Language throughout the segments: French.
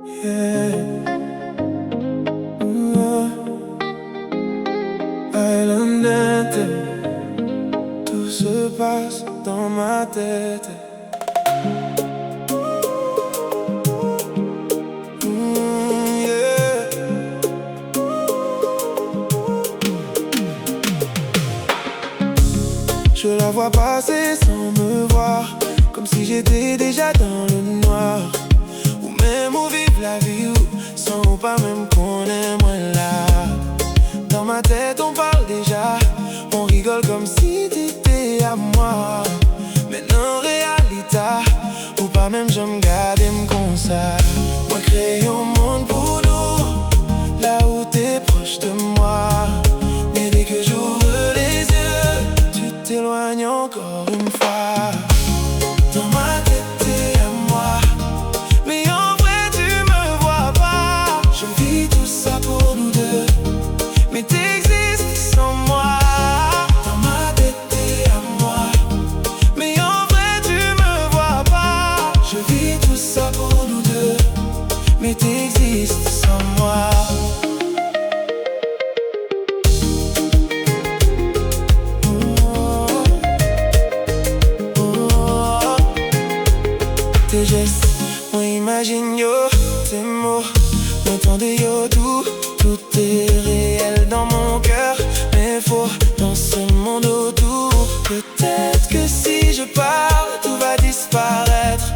Yeah. Islandette, tout se passe dans ma tête. Yeah. Je la vois passer sans me voir, comme si j'étais déjà dans le noir, ou même où vivre la vie, ou sans pas même qu'on est moins là. Dans ma tête on parle déjà, on rigole comme si t'étais à moi. Mais en réalité, ou pas même je me garde et me consacre. Moi créer un monde pour nous, là où t'es proche de moi. Mais dès que j'ouvre les yeux, tu t'éloignes encore une fois. Dans ma tête t'es à moi, mais en vrai tu me vois pas. Je vis tout ça pour nous deux, mais t'existes sans moi. Dans ma tête t'es à moi, mais en vrai tu me vois pas. Je vis tout ça pour nous deux, mais t'existes sans moi. Tes gestes, moi imagine yo, tes mots, m'entendez yo, tout est réel dans mon cœur, mais faux dans ce monde autour. Peut-être que si je parle, tout va disparaître.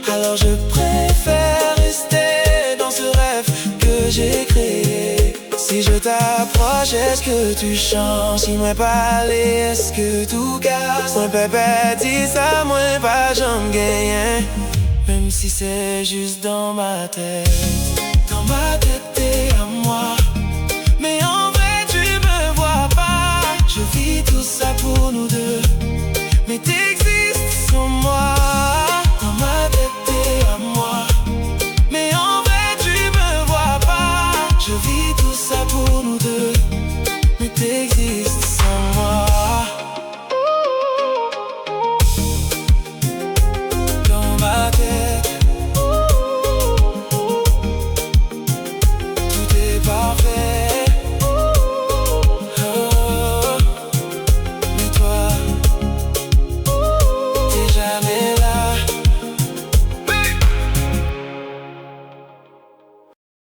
Alors je préfère rester dans ce rêve que j'ai créé. Si je t'approche, est-ce que tu changes? Si moi parler, est-ce que tout casse? Moi bébé, dis ça, moi pas j'en gagne. Même si c'est juste dans ma tête. Dans ma tête t'es à moi,